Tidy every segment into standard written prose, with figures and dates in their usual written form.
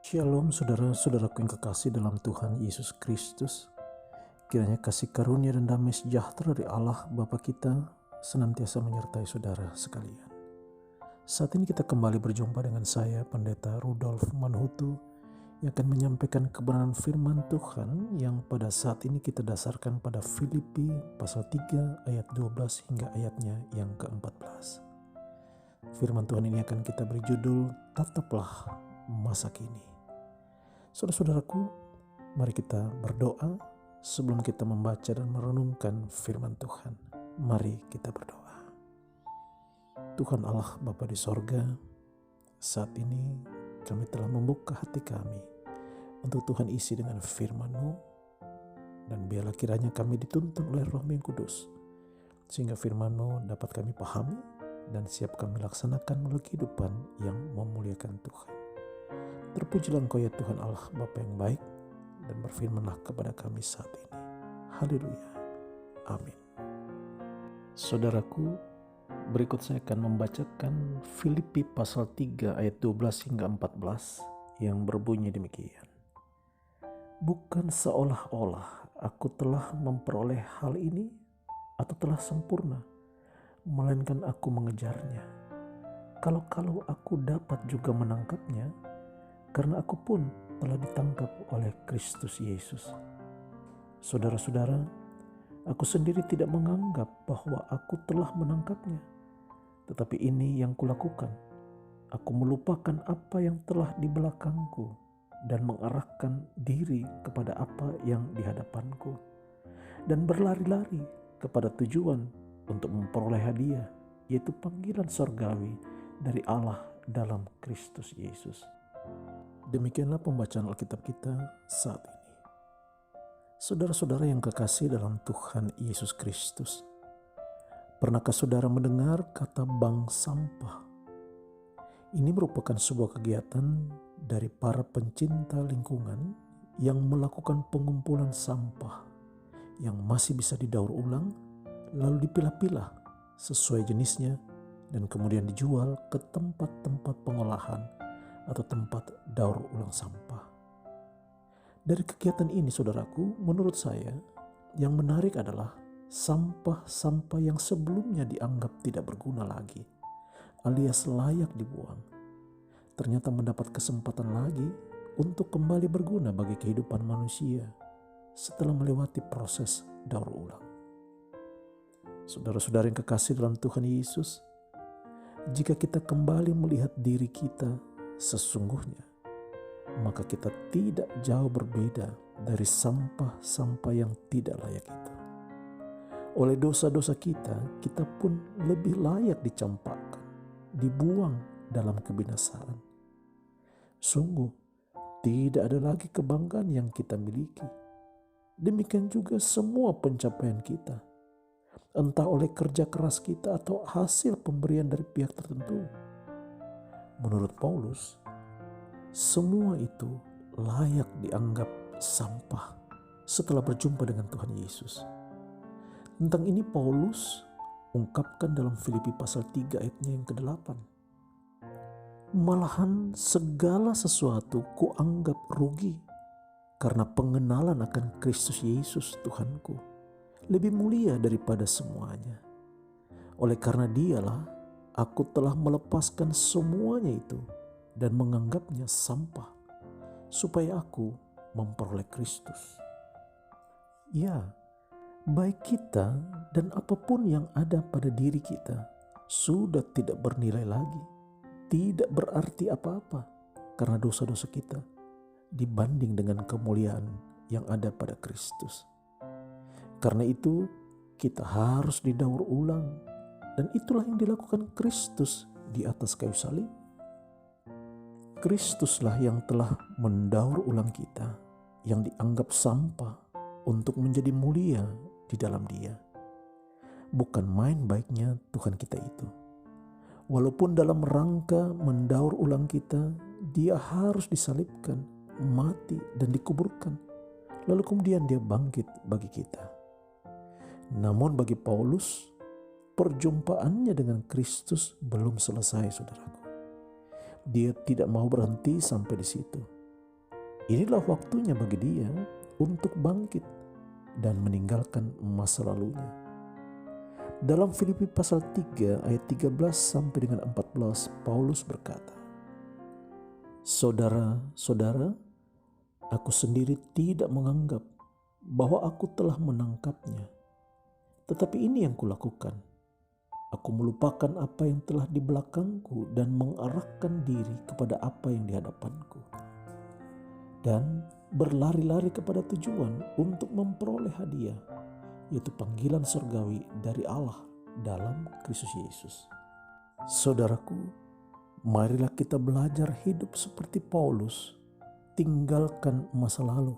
Shalom saudara-saudaraku yang kekasih dalam Tuhan Yesus Kristus. Kiranya kasih karunia dan damai sejahtera dari Allah Bapa kita senantiasa menyertai saudara sekalian. Saat ini kita kembali berjumpa dengan saya, Pendeta Rudolf Manhutu, yang akan menyampaikan kebenaran firman Tuhan yang pada saat ini kita dasarkan pada Filipi pasal 3 ayat 12 hingga ayatnya yang ke-14. Firman Tuhan ini akan kita beri judul, Tataplah Masa Kini. Saudara-saudaraku, mari kita berdoa sebelum kita membaca dan merenungkan firman Tuhan. Mari kita berdoa. Tuhan Allah Bapa di sorga, saat ini kami telah membuka hati kami untuk Tuhan isi dengan firman-Mu, dan biarlah kiranya kami dituntun oleh Roh-Mu yang kudus, sehingga firman-Mu dapat kami pahami dan siap kami laksanakan melalui kehidupan yang memuliakan Tuhan. Terpujilah Engkau ya Tuhan Allah Bapa yang baik, dan berfirmanlah kepada kami saat ini. Haleluya. Amin. Saudaraku, berikut saya akan membacakan Filipi pasal 3 ayat 12 hingga 14 yang berbunyi demikian. Bukan seolah-olah aku telah memperoleh hal ini atau telah sempurna, melainkan aku mengejarnya. Kalau aku dapat juga menangkapnya, karena aku pun telah ditangkap oleh Kristus Yesus. Saudara-saudara, aku sendiri tidak menganggap bahwa aku telah menangkapnya. Tetapi ini yang kulakukan. Aku melupakan apa yang telah di belakangku dan mengarahkan diri kepada apa yang di hadapanku. Dan berlari-lari kepada tujuan untuk memperoleh hadiah, yaitu panggilan sorgawi dari Allah dalam Kristus Yesus. Demikianlah pembacaan Alkitab kita saat ini. Saudara-saudara yang kekasih dalam Tuhan Yesus Kristus, pernahkah saudara mendengar kata bank sampah? Ini merupakan sebuah kegiatan dari para pencinta lingkungan yang melakukan pengumpulan sampah yang masih bisa didaur ulang, lalu dipilah-pilah sesuai jenisnya dan kemudian dijual ke tempat-tempat pengolahan atau tempat daur ulang sampah. Dari kegiatan ini, saudaraku, menurut saya yang menarik adalah sampah-sampah yang sebelumnya dianggap tidak berguna lagi, alias layak dibuang, ternyata mendapat kesempatan lagi untuk kembali berguna bagi kehidupan manusia setelah melewati proses daur ulang. Saudara-saudara yang kekasih dalam Tuhan Yesus, jika kita kembali melihat diri kita sesungguhnya, maka kita tidak jauh berbeda dari sampah-sampah yang tidak layak itu. Oleh dosa-dosa kita pun lebih layak dicampakkan, dibuang dalam kebinasaan. Sungguh, tidak ada lagi kebanggaan yang kita miliki. Demikian juga semua pencapaian kita, entah oleh kerja keras kita atau hasil pemberian dari pihak tertentu. Menurut Paulus, semua itu layak dianggap sampah setelah berjumpa dengan Tuhan Yesus. Tentang ini Paulus ungkapkan dalam Filipi pasal 3 ayatnya yang ke-8. Malahan segala sesuatu kuanggap rugi karena pengenalan akan Kristus Yesus Tuhanku lebih mulia daripada semuanya. Oleh karena Dialah aku telah melepaskan semuanya itu dan menganggapnya sampah, supaya aku memperoleh Kristus. Ya, baik kita dan apapun yang ada pada diri kita sudah tidak bernilai lagi, tidak berarti apa-apa karena dosa-dosa kita dibanding dengan kemuliaan yang ada pada Kristus. Karena itu kita harus didaur ulang, dan itulah yang dilakukan Kristus di atas kayu salib. Kristuslah yang telah mendaur ulang kita yang dianggap sampah untuk menjadi mulia di dalam Dia. Bukan main baiknya Tuhan kita itu. Walaupun dalam rangka mendaur ulang kita, Dia harus disalibkan, mati dan dikuburkan. Lalu kemudian Dia bangkit bagi kita. Namun bagi Paulus, perjumpaannya dengan Kristus belum selesai, saudaraku. Dia tidak mau berhenti sampai di situ. Inilah waktunya bagi dia untuk bangkit dan meninggalkan masa lalunya. Dalam Filipi pasal 3 ayat 13 sampai dengan 14, Paulus berkata, "Saudara-saudara, aku sendiri tidak menganggap bahwa aku telah menangkapnya. Tetapi ini yang kulakukan. Aku melupakan apa yang telah di belakangku dan mengarahkan diri kepada apa yang di hadapanku. Dan berlari-lari kepada tujuan untuk memperoleh hadiah, yaitu panggilan surgawi dari Allah dalam Kristus Yesus." Saudaraku, marilah kita belajar hidup seperti Paulus, tinggalkan masa lalu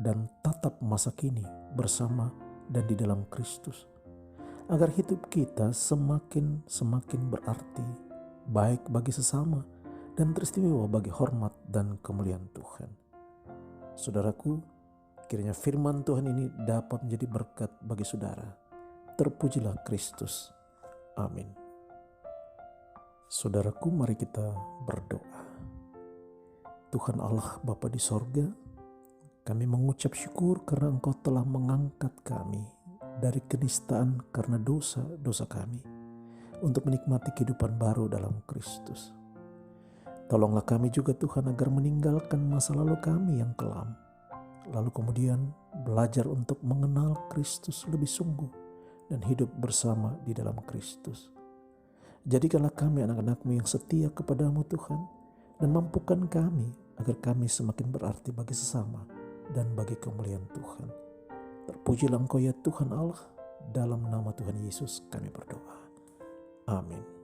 dan tatap masa kini bersama dan di dalam Kristus, agar hidup kita semakin berarti, baik bagi sesama dan teristimewa bagi hormat dan kemuliaan Tuhan. Saudaraku, kiranya firman Tuhan ini dapat menjadi berkat bagi saudara. Terpujilah Kristus. Amin. Saudaraku, mari kita berdoa. Tuhan Allah Bapa di sorga, kami mengucap syukur karena Engkau telah mengangkat kami dari kenistaan karena dosa-dosa kami untuk menikmati kehidupan baru dalam Kristus. Tolonglah kami juga Tuhan agar meninggalkan masa lalu kami yang kelam, lalu kemudian belajar untuk mengenal Kristus lebih sungguh dan hidup bersama di dalam Kristus. Jadikanlah kami anak-anak-Mu yang setia kepadamu Tuhan, dan mampukan kami agar kami semakin berarti bagi sesama dan bagi kemuliaan Tuhan. Terpujilah Engkau ya Tuhan Allah, dalam nama Tuhan Yesus kami berdoa. Amin.